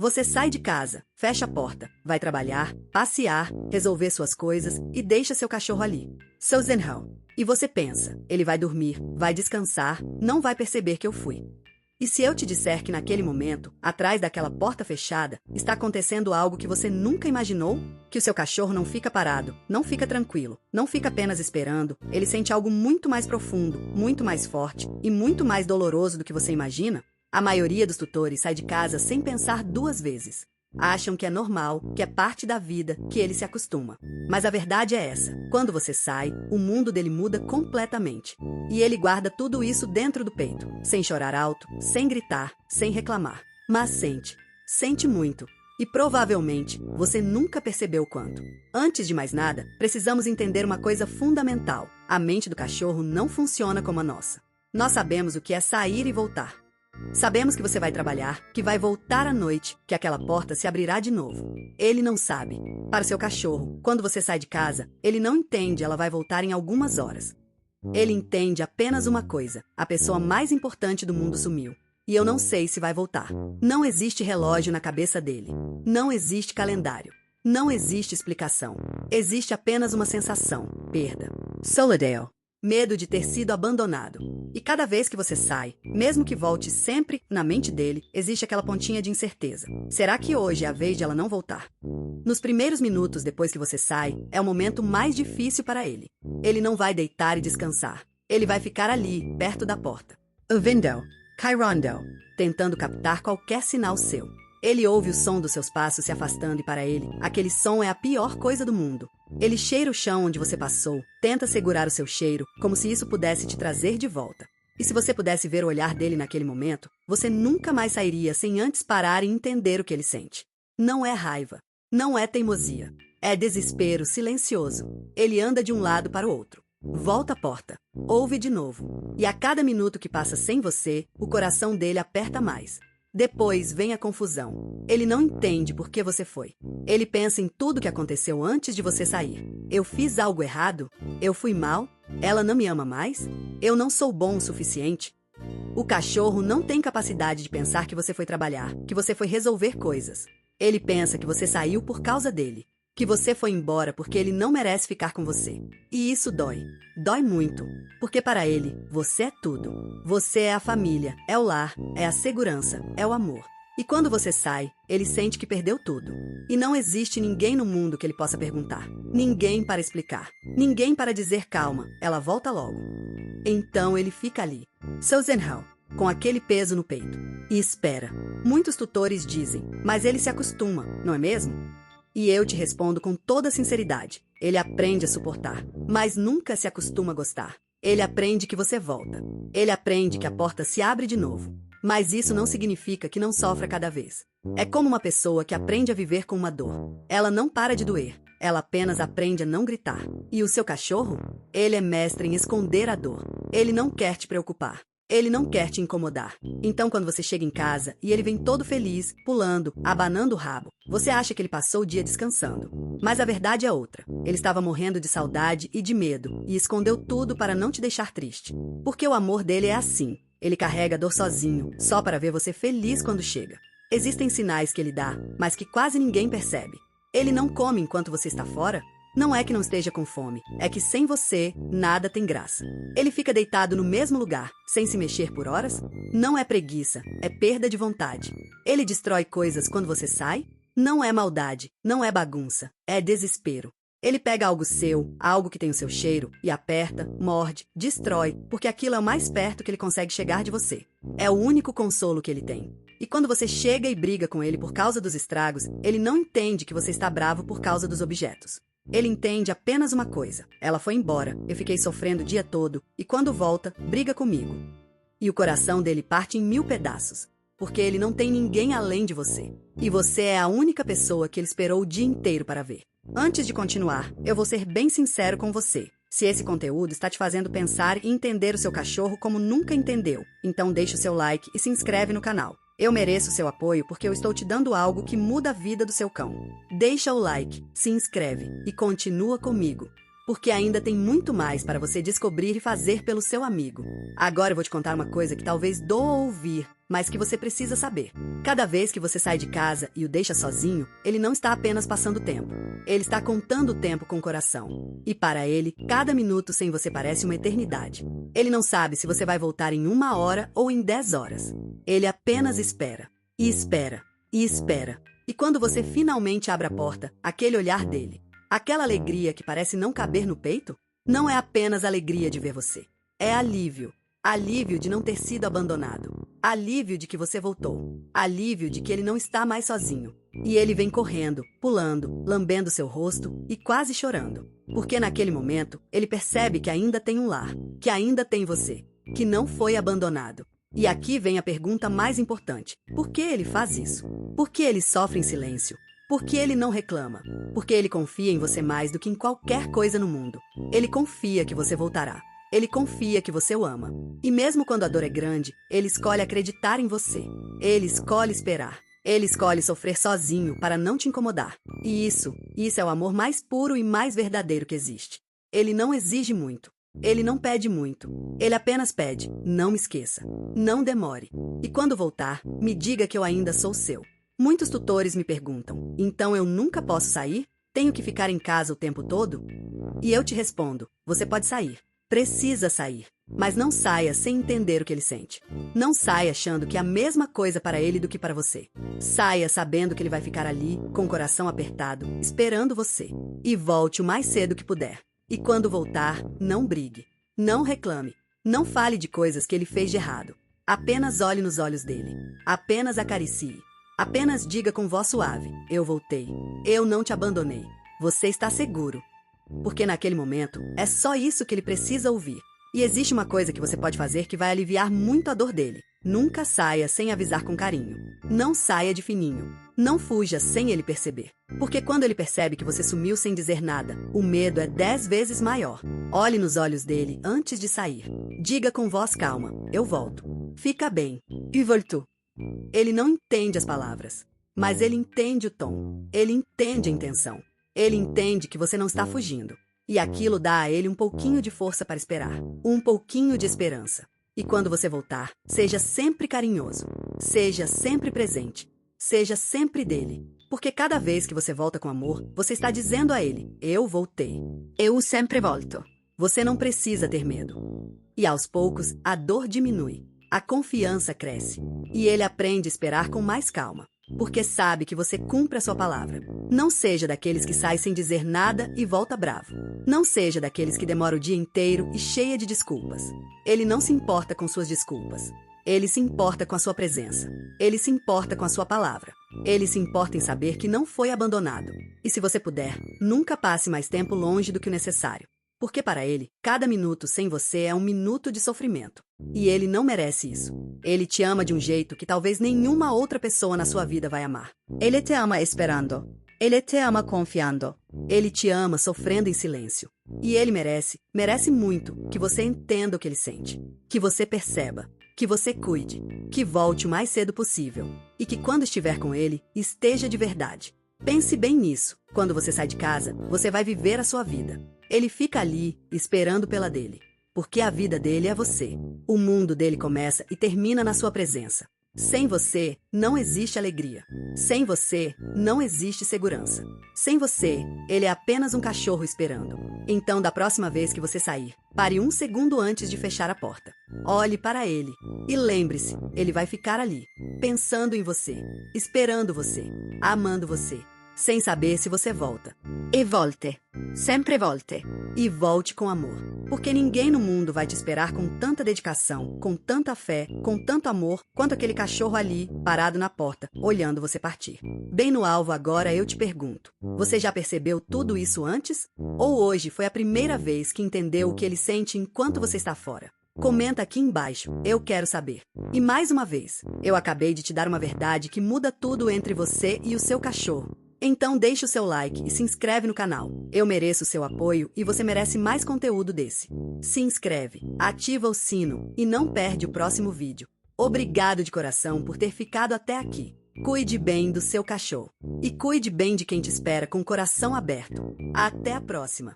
Você sai de casa, fecha a porta, vai trabalhar, passear, resolver suas coisas e deixa seu cachorro ali. Sozinho. E você pensa, ele vai dormir, vai descansar, não vai perceber que eu fui. E se eu te disser que naquele momento, atrás daquela porta fechada, está acontecendo algo que você nunca imaginou? Que o seu cachorro não fica parado, não fica tranquilo, não fica apenas esperando, ele sente algo muito mais profundo, muito mais forte e muito mais doloroso do que você imagina? A maioria dos tutores sai de casa sem pensar duas vezes. Acham que é normal, que é parte da vida, que ele se acostuma. Mas a verdade é essa. Quando você sai, o mundo dele muda completamente. E ele guarda tudo isso dentro do peito, sem chorar alto, sem gritar, sem reclamar. Mas sente. Sente muito. E provavelmente você nunca percebeu o quanto. Antes de mais nada, precisamos entender uma coisa fundamental. A mente do cachorro não funciona como a nossa. Nós sabemos o que é sair e voltar. Sabemos que você vai trabalhar, que vai voltar à noite, que aquela porta se abrirá de novo. Ele não sabe. Para o seu cachorro, quando você sai de casa, ele não entende, ela vai voltar em algumas horas. Ele entende apenas uma coisa: a pessoa mais importante do mundo sumiu. E eu não sei se vai voltar. Não existe relógio na cabeça dele. Não existe calendário. Não existe explicação. Existe apenas uma sensação: perda. Solidão. Medo de ter sido abandonado. E cada vez que você sai, mesmo que volte sempre, na mente dele, existe aquela pontinha de incerteza. Será que hoje é a vez de ela não voltar? Nos primeiros minutos depois que você sai, é o momento mais difícil para ele. Ele não vai deitar e descansar. Ele vai ficar ali, perto da porta. Ouvindo, Kyrondo, tentando captar qualquer sinal seu. Ele ouve o som dos seus passos se afastando e para ele, aquele som é a pior coisa do mundo. Ele cheira o chão onde você passou, tenta segurar o seu cheiro, como se isso pudesse te trazer de volta. E se você pudesse ver o olhar dele naquele momento, você nunca mais sairia sem antes parar e entender o que ele sente. Não é raiva, não é teimosia, é desespero silencioso. Ele anda de um lado para o outro. Volta à porta, ouve de novo. E a cada minuto que passa sem você, o coração dele aperta mais. Depois vem a confusão. Ele não entende por que você foi. Ele pensa em tudo o que aconteceu antes de você sair. Eu fiz algo errado? Eu fui mal? Ela não me ama mais? Eu não sou bom o suficiente? O cachorro não tem capacidade de pensar que você foi trabalhar, que você foi resolver coisas. Ele pensa que você saiu por causa dele, que você foi embora porque ele não merece ficar com você. E isso dói. Dói muito. Porque para ele, você é tudo. Você é a família, é o lar, é a segurança, é o amor. E quando você sai, ele sente que perdeu tudo. E não existe ninguém no mundo que ele possa perguntar. Ninguém para explicar. Ninguém para dizer calma, ela volta logo. Então ele fica ali, sozinho, com aquele peso no peito. E espera. Muitos tutores dizem, mas ele se acostuma, não é mesmo? E eu te respondo com toda sinceridade. Ele aprende a suportar, mas nunca se acostuma a gostar. Ele aprende que você volta. Ele aprende que a porta se abre de novo. Mas isso não significa que não sofra cada vez. É como uma pessoa que aprende a viver com uma dor. Ela não para de doer. Ela apenas aprende a não gritar. E o seu cachorro? Ele é mestre em esconder a dor. Ele não quer te preocupar. Ele não quer te incomodar. Então, quando você chega em casa e ele vem todo feliz, pulando, abanando o rabo, você acha que ele passou o dia descansando. Mas a verdade é outra. Ele estava morrendo de saudade e de medo e escondeu tudo para não te deixar triste. Porque o amor dele é assim. Ele carrega a dor sozinho, só para ver você feliz quando chega. Existem sinais que ele dá, mas que quase ninguém percebe. Ele não come enquanto você está fora. Não é que não esteja com fome, é que sem você, nada tem graça. Ele fica deitado no mesmo lugar, sem se mexer por horas? Não é preguiça, é perda de vontade. Ele destrói coisas quando você sai? Não é maldade, não é bagunça, é desespero. Ele pega algo seu, algo que tem o seu cheiro, e aperta, morde, destrói, porque aquilo é o mais perto que ele consegue chegar de você. É o único consolo que ele tem. E quando você chega e briga com ele por causa dos estragos, ele não entende que você está bravo por causa dos objetos. Ele entende apenas uma coisa. Ela foi embora, eu fiquei sofrendo o dia todo, e quando volta, briga comigo. E o coração dele parte em 1000 pedaços, porque ele não tem ninguém além de você. E você é a única pessoa que ele esperou o dia inteiro para ver. Antes de continuar, eu vou ser bem sincero com você. Se esse conteúdo está te fazendo pensar e entender o seu cachorro como nunca entendeu, então deixe o seu like e se inscreve no canal. Eu mereço seu apoio porque eu estou te dando algo que muda a vida do seu cão. Deixa o like, se inscreve e continua comigo. porque ainda tem muito mais para você descobrir e fazer pelo seu amigo. Agora eu vou te contar uma coisa que talvez doa ouvir, mas que você precisa saber. Cada vez que você sai de casa e o deixa sozinho, ele não está apenas passando tempo. Ele está contando o tempo com o coração. E para ele, cada minuto sem você parece uma eternidade. Ele não sabe se você vai voltar em 1 hora ou em 10 horas. Ele apenas espera. E espera. E espera. E quando você finalmente abre a porta, aquele olhar dele, aquela alegria que parece não caber no peito, não é apenas alegria de ver você. É alívio. Alívio de não ter sido abandonado. Alívio de que você voltou. Alívio de que ele não está mais sozinho. E ele vem correndo, pulando, lambendo seu rosto e quase chorando. Porque naquele momento, ele percebe que ainda tem um lar, que ainda tem você, que não foi abandonado. E aqui vem a pergunta mais importante. Por que ele faz isso? Por que ele sofre em silêncio? Por que ele não reclama? Porque ele confia em você mais do que em qualquer coisa no mundo. Ele confia que você voltará. Ele confia que você o ama. E mesmo quando a dor é grande, ele escolhe acreditar em você. Ele escolhe esperar. Ele escolhe sofrer sozinho para não te incomodar. E isso é o amor mais puro e mais verdadeiro que existe. Ele não exige muito. Ele não pede muito. Ele apenas pede, não me esqueça. Não demore. E quando voltar, me diga que eu ainda sou seu. Muitos tutores me perguntam, então eu nunca posso sair? Tenho que ficar em casa o tempo todo? E eu te respondo, você pode sair. Precisa sair, mas não saia sem entender o que ele sente. Não saia achando que é a mesma coisa para ele do que para você. Saia sabendo que ele vai ficar ali, com o coração apertado, esperando você. E volte o mais cedo que puder. E quando voltar, não brigue. Não reclame. Não fale de coisas que ele fez de errado. Apenas olhe nos olhos dele. Apenas acaricie. Apenas diga com voz suave, eu voltei. Eu não te abandonei. Você está seguro. Porque naquele momento, é só isso que ele precisa ouvir. E existe uma coisa que você pode fazer que vai aliviar muito a dor dele. Nunca saia sem avisar com carinho. Não saia de fininho. Não fuja sem ele perceber. Porque quando ele percebe que você sumiu sem dizer nada, o medo é 10 vezes maior. Olhe nos olhos dele antes de sair. Diga com voz calma, eu volto. Fica bem. E voltou. Ele não entende as palavras, mas ele entende o tom. Ele entende a intenção. Ele entende que você não está fugindo. E aquilo dá a ele um pouquinho de força para esperar. Um pouquinho de esperança. E quando você voltar, seja sempre carinhoso. Seja sempre presente. Seja sempre dele. Porque cada vez que você volta com amor, você está dizendo a ele, eu voltei. Eu sempre volto. Você não precisa ter medo. E aos poucos, a dor diminui. A confiança cresce. E ele aprende a esperar com mais calma. Porque sabe que você cumpre a sua palavra. Não seja daqueles que sai sem dizer nada e volta bravo. Não seja daqueles que demora o dia inteiro e cheia de desculpas. Ele não se importa com suas desculpas. Ele se importa com a sua presença. Ele se importa com a sua palavra. Ele se importa em saber que não foi abandonado. E se você puder, nunca passe mais tempo longe do que o necessário. Porque para ele, cada minuto sem você é um minuto de sofrimento. E ele não merece isso. Ele te ama de um jeito que talvez nenhuma outra pessoa na sua vida vai amar. Ele te ama esperando. Ele te ama confiando. Ele te ama sofrendo em silêncio. E ele merece muito que você entenda o que ele sente. Que você perceba. Que você cuide. Que volte o mais cedo possível. E que quando estiver com ele, esteja de verdade. Pense bem nisso. Quando você sai de casa, você vai viver a sua vida. Ele fica ali, esperando pela dele. Porque a vida dele é você. O mundo dele começa e termina na sua presença. Sem você, não existe alegria. Sem você, não existe segurança. Sem você, ele é apenas um cachorro esperando. Então, da próxima vez que você sair, pare 1 segundo antes de fechar a porta. Olhe para ele. E lembre-se, ele vai ficar ali, pensando em você, esperando você, amando você. Sem saber se você volta. E volte. Sempre volte. E volte com amor. Porque ninguém no mundo vai te esperar com tanta dedicação, com tanta fé, com tanto amor, quanto aquele cachorro ali, parado na porta, olhando você partir. Bem no alvo agora eu te pergunto, você já percebeu tudo isso antes? Ou hoje foi a primeira vez que entendeu o que ele sente enquanto você está fora? Comenta aqui embaixo, eu quero saber. E mais uma vez, eu acabei de te dar uma verdade que muda tudo entre você e o seu cachorro. Então deixe o seu like e se inscreve no canal. Eu mereço o seu apoio e você merece mais conteúdo desse. Se inscreve, ativa o sino e não perde o próximo vídeo. Obrigado de coração por ter ficado até aqui. Cuide bem do seu cachorro. E cuide bem de quem te espera com o coração aberto. Até a próxima!